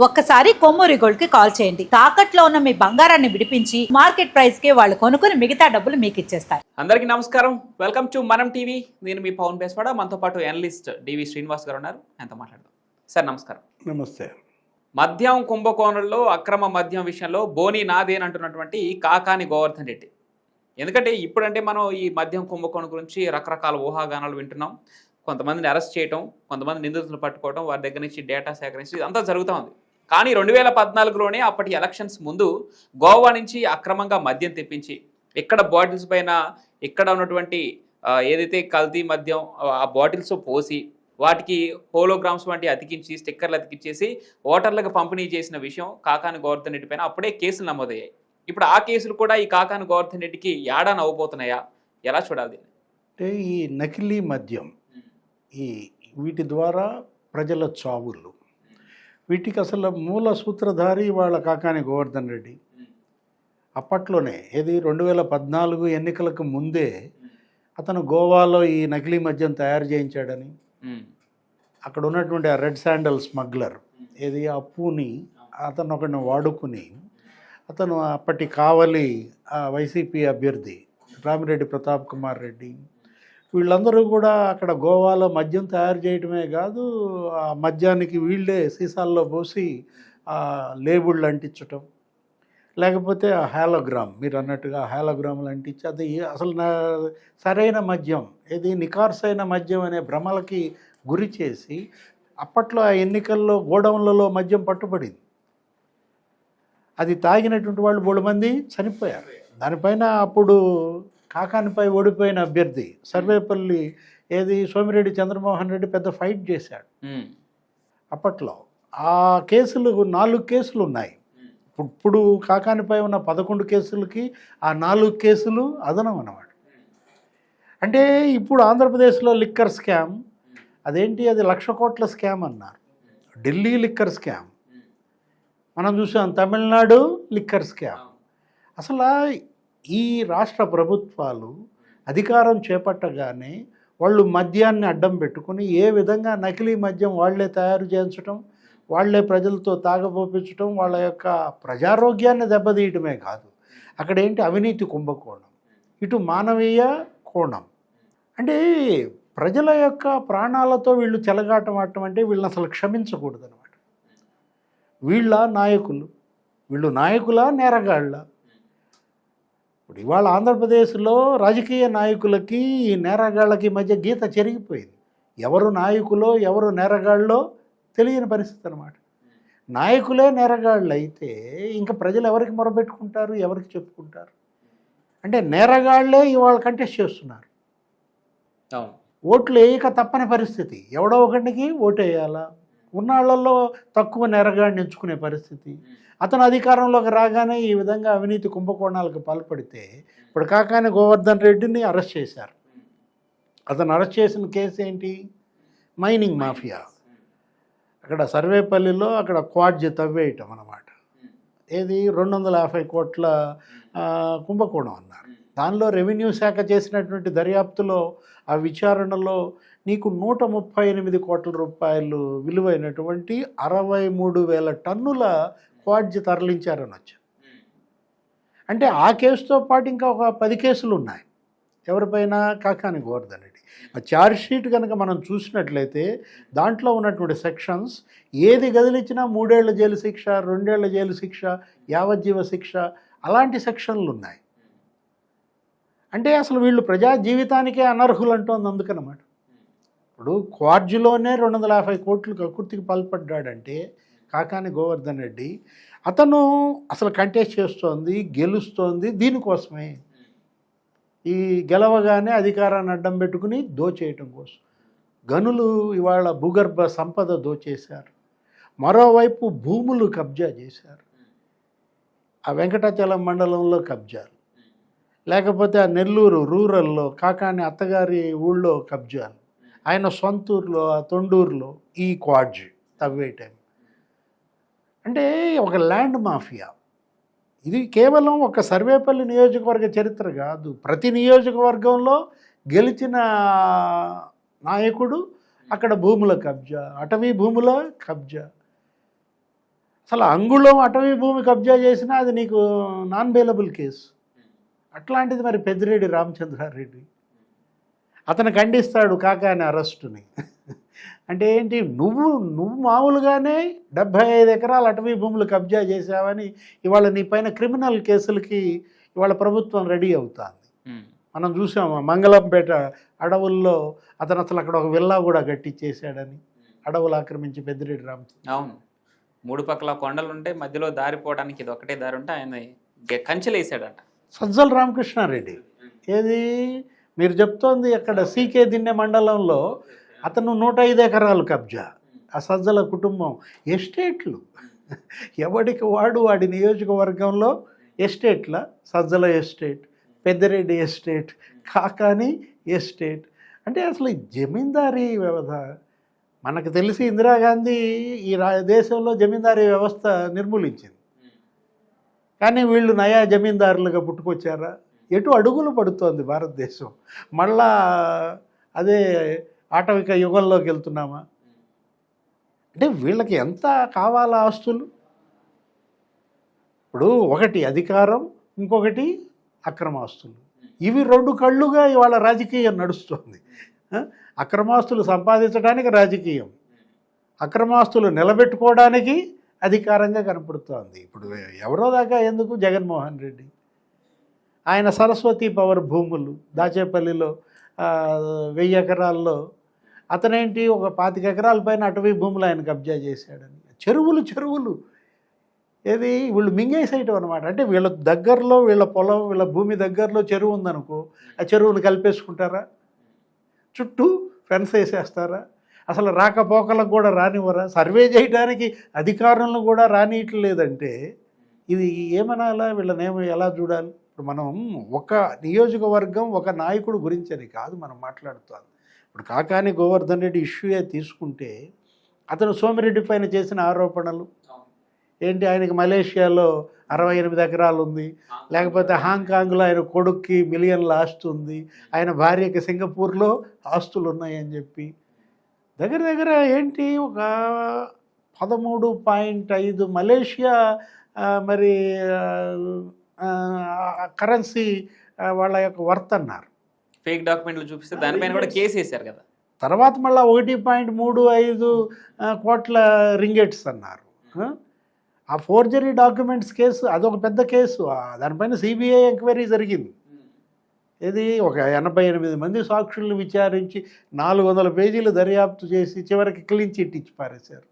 ఒక్కసారి కొమ్మూరి గోల్డ్ కి కాల్ చేయండి. తాకట్లో ఉన్న మీ బంగారాన్ని విడిపించి మార్కెట్ ప్రైస్ కి వాళ్ళు కొనుక్కుని మిగతా డబ్బులు మీకు ఇచ్చేస్తారు. అందరికీ నమస్కారం. వెల్కమ్ టు మనం టీవీ. నేను మీ పవన్ బేస్వాడ. మనతో పాటు అనలిస్ట్ డివి శ్రీనివాస్ గారు ఉన్నారు. ఆయనతో మాట్లాడదాం. సార్ నమస్కారం. నమస్తే. మద్యం కుంభకోణంలో అక్రమ మద్యం విషయంలో బోని నాదే అంటున్నటువంటి కాకాని గోవర్ధన్ రెడ్డి. ఎందుకంటే ఇప్పుడంటే మనం ఈ మద్యం కుంభకోణం గురించి రకరకాల ఊహాగానాలు వింటున్నాం. కొంతమందిని అరెస్ట్ చేయడం, కొంతమంది నిందితులను పట్టుకోవడం, వారి దగ్గర నుంచి డేటా సేకరించి ఇదంతా జరుగుతూ ఉంది. కానీ 2014లోనే అప్పటి ఎలక్షన్స్ ముందు గోవా నుంచి అక్రమంగా మద్యం తెప్పించి ఇక్కడ బాటిల్స్ పైన ఇక్కడ ఉన్నటువంటి ఏదైతే కల్తీ మద్యం ఆ బాటిల్స్ పోసి వాటికి హోలోగ్రామ్స్ వంటి అతికించి స్టిక్కర్లు అతికించేసి ఓటర్లకు పంపిణీ చేసిన విషయం కాకాని గోవర్ధన్ రెడ్డి పైన అప్పుడే కేసులు నమోదయ్యాయి. ఇప్పుడు ఆ కేసులు కూడా ఈ కాకాని గోవర్ధన్ రెడ్డికి ఏడాది అవ్వబోతున్నాయా? ఎలా చూడాలి? అంటే ఈ నకిలీ మద్యం వీటి ద్వారా ప్రజల చావులు, వీటికి అసలు మూల సూత్రధారి వాళ్ళ కాకాని గోవర్ధన్ రెడ్డి. అప్పట్లోనే 2014 ఎన్నికలకు ముందే అతను గోవాలో ఈ నకిలీ మద్యం తయారు చేయించాడని, అక్కడ ఉన్నటువంటి ఆ రెడ్ శాండల్ స్మగ్లర్ అప్పుని అతను ఒకరిని వాడుకుని అతను అప్పటి కావలి వైసీపీ అభ్యర్థి రామిరెడ్డి ప్రతాప్ కుమార్ రెడ్డి వీళ్ళందరూ కూడా అక్కడ గోవాలో మద్యం తయారు చేయటమే కాదు, ఆ మద్యానికి వీళ్ళే సీసాల్లో పోసి లేబుళ్ళు అంటించటం, లేకపోతే ఆ హాలోగ్రామ్, మీరు అన్నట్టుగా హాలోగ్రాములు అంటించి అది అసలు సరైన మద్యం నికార్సైన మద్యం అనే భ్రమలకి గురి చేసి అప్పట్లో ఆ ఎన్నికల్లో గోడౌన్లలో మద్యం పట్టుబడింది. అది తాగినటువంటి వాళ్ళు 3 మంది చనిపోయారు. దానిపైన అప్పుడు కాకానిపై ఓడిపోయిన అభ్యర్థి సర్వేపల్లి సోమిరెడ్డి చంద్రమోహన్ రెడ్డి పెద్ద ఫైట్ చేశాడు. అప్పట్లో ఆ కేసులు 4 కేసులు ఉన్నాయి. ఇప్పుడు కాకానిపై ఉన్న 11 కేసులకి ఆ 4 కేసులు అదనం అన్నమాట. అంటే ఇప్పుడు ఆంధ్రప్రదేశ్లో లిక్కర్ స్కామ్ అది 1,00,000 కోట్ల స్కామ్ అన్నారు. ఢిల్లీ లిక్కర్ స్కామ్ మనం చూసాం, తమిళనాడు లిక్కర్ స్కామ్. అసలు ఈ రాష్ట్ర ప్రభుత్వాలు అధికారం చేపట్టగానే వాళ్ళు మద్యాన్ని అడ్డం పెట్టుకుని ఏ విధంగా నకిలీ మద్యం వాళ్లే తయారు చేయించడం, వాళ్లే ప్రజలతో తాగబోపించడం, వాళ్ళ యొక్క ప్రజారోగ్యాన్ని దెబ్బతీయటమే కాదు, అక్కడ అవినీతి కుంభకోణం, ఇటు మానవీయ కోణం. అంటే ప్రజల యొక్క ప్రాణాలతో వీళ్ళు చెలగాటం ఆడటం అంటే వీళ్ళని అసలు క్షమించకూడదు అనమాట. వీళ్ళు నాయకుల నేరగాళ్ళ. ఇప్పుడు ఇవాళ ఆంధ్రప్రదేశ్లో రాజకీయ నాయకులకి ఈ నేరగాళ్ళకి మధ్య గీత చెరిగిపోయింది. ఎవరు నాయకులో ఎవరు నేరగాళ్ళో తెలియని పరిస్థితి అనమాట. నాయకులే నేరగాళ్ళు అయితే ఇంకా ప్రజలు ఎవరికి మొరబెట్టుకుంటారు, ఎవరికి చెప్పుకుంటారు? అంటే నేరగాళ్లే ఇవాళ కంటెస్ట్ చేస్తున్నారు. ఓట్లు వేయక తప్పని పరిస్థితి, ఎవడో ఒకటికి ఓటు వేయాలా, ఉన్నాళ్లలో తక్కువ నేరగాడిని ఎంచుకునే పరిస్థితి. అతను అధికారంలోకి రాగానే ఈ విధంగా అవినీతి కుంభకోణాలకు పాల్పడితే ఇప్పుడు కాకాని గోవర్ధన్ రెడ్డిని అరెస్ట్ చేశారు. అతను అరెస్ట్ చేసిన కేసు మైనింగ్ మాఫియా. అక్కడ సర్వేపల్లిలో అక్కడ క్వాడ్జ్ తవ్వేయటం అన్నమాట. 250 కోట్ల కుంభకోణం అన్నారు. దానిలో రెవెన్యూ శాఖ చేసినటువంటి దర్యాప్తులో ఆ విచారణలో నీకు 138 కోట్ల రూపాయలు విలువైనటువంటి 63,000 టన్నుల క్వాడ్జ్ తరలించారని వచ్చారు. అంటే ఆ కేసుతో పాటు ఇంకా ఒక 10 కేసులు ఉన్నాయి. ఎవరిపైన? కాకాని గోవర్ధన్ రెడ్డి. ఆ ఛార్జ్షీట్ కనుక మనం చూసినట్లయితే దాంట్లో ఉన్నటువంటి సెక్షన్స్ ఏది గదిలిచ్చినా 3 ఏళ్ల జైలు శిక్ష, 2 ఏళ్ల జైలు శిక్ష, యావజ్జీవ శిక్ష, అలాంటి సెక్షన్లు ఉన్నాయి. అంటే అసలు వీళ్ళు ప్రజా జీవితానికే అనర్హులు అంటోంది అందుకనమాట. ఇప్పుడు క్వాడ్జ్లోనే 250 కోట్లు కక్కుర్తికి పాల్పడ్డాడంటే కాకాని గోవర్ధన్ రెడ్డి, అతను అసలు కంటెస్ట్ చేస్తోంది, గెలుస్తోంది దీనికోసమే. ఈ గెలవగానే అధికారాన్ని అడ్డం పెట్టుకుని దోచేయటం కోసం. గనులు ఇవాళ భూగర్భ సంపద దోచేశారు, మరోవైపు భూములు కబ్జా చేశారు. ఆ వెంకటాచలం మండలంలో కబ్జాలు, లేకపోతే ఆ నెల్లూరు రూరల్లో కాకాని అత్తగారి ఊళ్ళో కబ్జాలు, ఆయన సొంతూరులో ఆ తొండూరులో ఈ క్వాడ్జ్ తవ్వేయటం. అంటే ఒక ల్యాండ్ మాఫియా. ఇది కేవలం ఒక సర్వేపల్లి నియోజకవర్గ చరిత్ర కాదు. ప్రతి నియోజకవర్గంలో గెలిచిన నాయకుడు అక్కడ భూముల కబ్జా, అటవీ భూముల కబ్జా. అసలు అంగుళం అటవీ భూమి కబ్జా చేసినా అది నీకు నాన్ బెయిలబుల్ కేసు. అట్లాంటిది మరి పెద్దిరెడ్డి రామచంద్రారెడ్డి అతను ఖండిస్తాడు కాకాని అరెస్టుని. అంటే ఏంటి, నువ్వు మామూలుగానే 75 ఎకరాల అటవీ భూములు కబ్జా చేసావని ఇవాళ నీ పైన క్రిమినల్ కేసులకి ఇవాళ ప్రభుత్వం రెడీ అవుతుంది. మనం చూసాము మంగళంపేట అడవుల్లో అతను అసలు అక్కడ ఒక విల్లా కూడా కట్టించేసాడని, అడవులు ఆక్రమించి పెద్దిరెడ్డి రామచంద్ర. అవును, 3 పక్కల కొండలు ఉంటే మధ్యలో దారిపోవడానికి ఇది ఒకటే దారి ఉంటే ఆయన కంచెలు వేసాడట. సజ్జల రామకృష్ణారెడ్డి ఏది మీరు చెప్తోంది, అక్కడ సీకే దిన్నె మండలంలో అతను 105 ఎకరాలు కబ్జా. ఆ సజ్జల కుటుంబం ఎస్టేట్లు ఎవడికి వాడి నియోజకవర్గంలో ఎస్టేట్ల Sajjala estate, Peddireddy estate, Kakani estate. అంటే అసలు జమీందారీ వ్యవస్థ మనకు తెలిసి ఇందిరాగాంధీ ఈ దేశంలో జమీందారీ వ్యవస్థ నిర్మూలించింది. కానీ వీళ్ళు నయా జమీందారులుగా పుట్టుకొచ్చారా? ఎటు అడుగులు పడుతోంది భారతదేశం. మళ్ళా అదే ఆటవిక యుగంలోకి వెళ్తున్నామా? అంటే వీళ్ళకి ఎంత కావాలా ఆస్తులు? ఇప్పుడు ఒకటి అధికారం, ఇంకొకటి అక్రమాస్తులు. ఇవి 2 కళ్ళుగా ఇవాళ రాజకీయం నడుస్తుంది. అక్రమాస్తులు సంపాదించడానికి రాజకీయం, అక్రమాస్తులు నిలబెట్టుకోవడానికి అధికారంగా కనపడుతోంది. ఇప్పుడు ఎవరో దాకా ఎందుకు, జగన్మోహన్ రెడ్డి ఆయన సరస్వతి పవర్ భూములు దాచేపల్లిలో 1000 ఎకరాల్లో అతనేంటి ఒక 25 ఎకరాల పైన అటవీ భూములు ఆయన కబ్జా చేశాడని. చెరువులు ఏది వీళ్ళు మింగేసేయటం అనమాట. అంటే వీళ్ళ దగ్గరలో, వీళ్ళ పొలం, వీళ్ళ భూమి దగ్గరలో చెరువు ఉందనుకో, ఆ చెరువును కలిపేసుకుంటారా? చుట్టూ ఫెన్స్ వేసేస్తారా? అసలు రాకపోకలకు కూడా రానివ్వరా? సర్వే చేయడానికి అధికారులను కూడా రానియట్లేదంటే ఇది ఏమనాలా? వీళ్ళనేమో ఎలా చూడాలి? ఇప్పుడు మనం ఒక నియోజకవర్గం, ఒక నాయకుడు గురించి అని కాదు మనం మాట్లాడుతాం. ఇప్పుడు కాకాని గోవర్ధన్ రెడ్డి ఇష్యూయే తీసుకుంటే అతను సోమిరెడ్డి పైన చేసిన ఆరోపణలు ఏంటి, ఆయనకి మలేషియాలో 68 ఎకరాలు ఉంది, లేకపోతే హాంకాంగ్లో ఆయన కొడుక్కి మిలియన్ల ఆస్తి ఉంది, ఆయన భార్యకి సింగపూర్లో ఆస్తులు ఉన్నాయని చెప్పి దగ్గర ఏంటి ఒక 13.5 మలేషియా మరి కరెన్సీ వాళ్ళ యొక్క వర్త్ అన్నారు. ఫేక్ డాక్యుమెంట్లు చూపిస్తే దానిపైన కూడా కేసు వేశారు కదా. తర్వాత మళ్ళీ 1.35 కోట్ల రింగెట్స్ అన్నారు. ఆ ఫోర్జరీ డాక్యుమెంట్స్ కేసు అదొక పెద్ద కేసు. దానిపైన సిబిఐ ఎంక్వైరీ జరిగింది. ఇది ఒక 88 మంది సాక్షులను విచారించి 400 పేజీలు దర్యాప్తు చేసి చివరికి క్లీన్ చిట్ ఇచ్చి పారేశారు.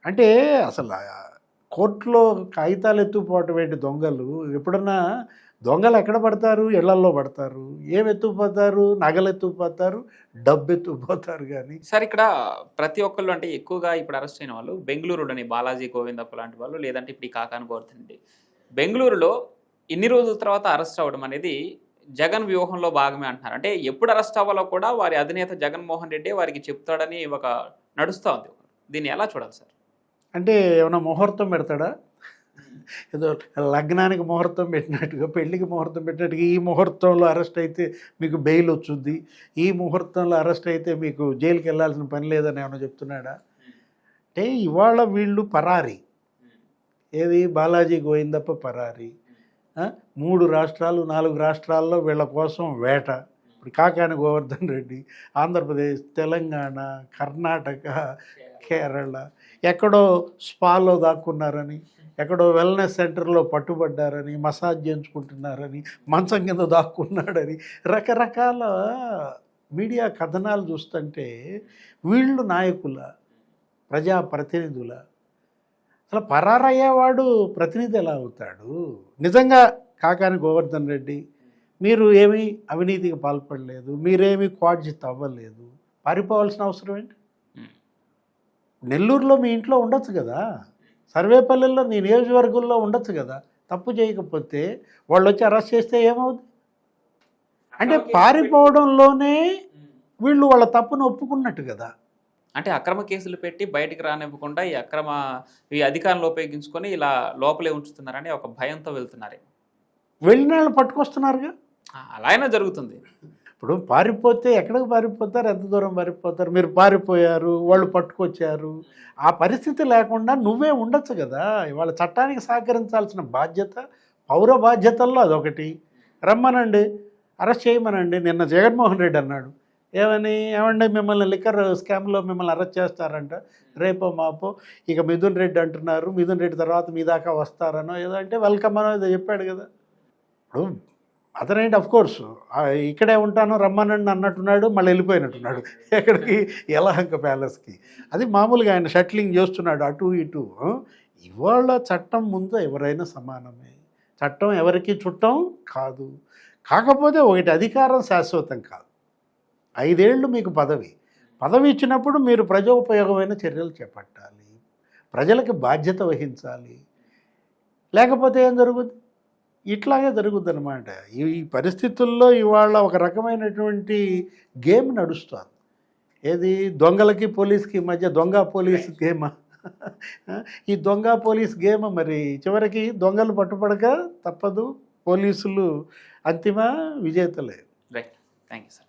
అంటే అసలు కోర్టులో కాగితాలు ఎత్తుకుపోవటం ఏంటి? దొంగలు ఎప్పుడన్నా దొంగలు ఎక్కడ పడతారు? ఇళ్లల్లో పడతారు. ఏం ఎత్తుకుపోతారు? నగలు ఎత్తుకుపోతారు, డబ్బు ఎత్తుకుపోతారు. కానీ సార్ ఇక్కడ ప్రతి ఒక్కళ్ళు అంటే ఎక్కువగా ఇప్పుడు అరెస్ట్ అయిన వాళ్ళు బెంగళూరులోని బాలాజీ గోవిందప్ప లాంటి వాళ్ళు, లేదంటే ఇప్పుడు ఈ కాకాని గోవర్ధన్ రెడ్డి బెంగళూరులో ఇన్ని రోజుల తర్వాత అరెస్ట్ అవ్వడం అనేది జగన్ వ్యూహంలో భాగమే అంటున్నారు. అంటే ఎప్పుడు అరెస్ట్ అవ్వాలో కూడా వారి అధినేత జగన్మోహన్ రెడ్డి వారికి చెప్తాడని ఒక నడుస్తూ ఉంది. దీన్ని ఎలా చూడాలి సార్? అంటే ఏమైనా ముహూర్తం పెడతాడా? ఏదో లగ్నానికి ముహూర్తం పెట్టినట్టుగా, పెళ్ళికి ముహూర్తం పెట్టినట్టుగా ఈ ముహూర్తంలో అరెస్ట్ అయితే మీకు బెయిల్ వచ్చుద్ది, ఈ ముహూర్తంలో అరెస్ట్ అయితే మీకు జైలుకి వెళ్ళాల్సిన పని లేదని ఏమైనా చెప్తున్నాడా? అంటే ఇవాళ వీళ్ళు పరారీ. ఏది బాలాజీ గోవిందప్ప పరారీ. 3 రాష్ట్రాలు 4 రాష్ట్రాల్లో వీళ్ళ కోసం వేట. ఇప్పుడు కాకాని గోవర్ధన్ రెడ్డి ఆంధ్రప్రదేశ్, తెలంగాణ, కర్ణాటక, కేరళ, ఎక్కడో స్పాలో దాక్కున్నారని, ఎక్కడో వెల్నెస్ సెంటర్లో పట్టుబడ్డారని, మసాజ్ చేయించుకుంటున్నారని, మంచం కింద దాక్కున్నాడని రకరకాల మీడియా కథనాలు చూస్తుంటే వీళ్ళు నాయకుల, ప్రజాప్రతినిధుల, అసలు పరారయ్యేవాడు ప్రతినిధి ఎలా అవుతాడు? నిజంగా కాకాని గోవర్ధన్ రెడ్డి మీరు ఏమీ అవినీతికి పాల్పడలేదు, మీరేమీ క్వాడ్జిత్ అవ్వలేదు, పారిపోవాల్సిన అవసరం ఏంటి? నెల్లూరులో మీ ఇంట్లో ఉండొచ్చు కదా, సర్వేపల్లిలో నీ నియోజకవర్గంలో ఉండొచ్చు కదా. తప్పు చేయకపోతే వాళ్ళు వచ్చి అరెస్ట్ చేస్తే ఏమవుతుంది? అంటే పారిపోవడంలోనే వీళ్ళు వాళ్ళ తప్పును ఒప్పుకున్నట్టు కదా. అంటే అక్రమ కేసులు పెట్టి బయటికి రానివ్వకుండా ఈ అధికారంలో ఉపయోగించుకొని ఇలా లోపలే ఉంచుతున్నారని ఒక భయంతో వెళ్తున్నారు. వెళ్ళిన వాళ్ళు పట్టుకొస్తున్నారుగా. అలా అయినా జరుగుతుంది. ఇప్పుడు పారిపోతే ఎక్కడికి పారిపోతారు, ఎంత దూరం పారిపోతారు? మీరు పారిపోయారు, వాళ్ళు పట్టుకొచ్చారు. ఆ పరిస్థితి లేకుండా నువ్వే ఉండొచ్చు కదా. ఇవాళ చట్టానికి సహకరించాల్సిన బాధ్యత, పౌర బాధ్యతల్లో అదొకటి. రమ్మనండి, అరెస్ట్ చేయమనండి. నిన్న జగన్మోహన్ రెడ్డి అన్నాడు, ఏమండి మిమ్మల్ని లిక్కర్ స్కామ్లో మిమ్మల్ని అరెస్ట్ చేస్తారంట, రేపో మాపో. ఇక మిథున్ రెడ్డి అంటున్నారు, మిథున్ రెడ్డి తర్వాత మీ దాకా వస్తారనో ఏదో అంటే వెల్కమ్ అనో ఏదో చెప్పాడు కదా. ఇప్పుడు అతనేంటి అఫ్కోర్స్ ఇక్కడే ఉంటాను రమ్మనండి అన్నట్టున్నాడు, మళ్ళీ వెళ్ళిపోయినట్టున్నాడు ఎక్కడికి, యలహంక ప్యాలెస్కి. అది మామూలుగా ఆయన షట్లింగ్ చేస్తున్నాడు అటు ఇటు. ఇవాళ చట్టం ముందు ఎవరైనా సమానమే. చట్టం ఎవరికి చుట్టం కాదు. కాకపోతే ఒకటి, అధికారం శాశ్వతం కాదు. 5 ఏళ్ళు మీకు పదవి ఇచ్చినప్పుడు మీరు ప్రజోపయోగమైన చర్యలు చేపట్టాలి, ప్రజలకు బాధ్యత వహించాలి. లేకపోతే ఏం జరుగుద్ది? ఇట్లాగే జరుగుద్ది అనమాట. ఈ పరిస్థితుల్లో ఇవాళ ఒక రకమైనటువంటి గేమ్ నడుస్తుంది. ఏది, దొంగలకి పోలీస్కి మధ్య దొంగ పోలీస్ గేమ్. ఈ దొంగ పోలీస్ గేమ్ మరి చివరికి దొంగలు పట్టుపడక తప్పదు, పోలీసులు అంతిమ విజేతలే. Right, thank you sir.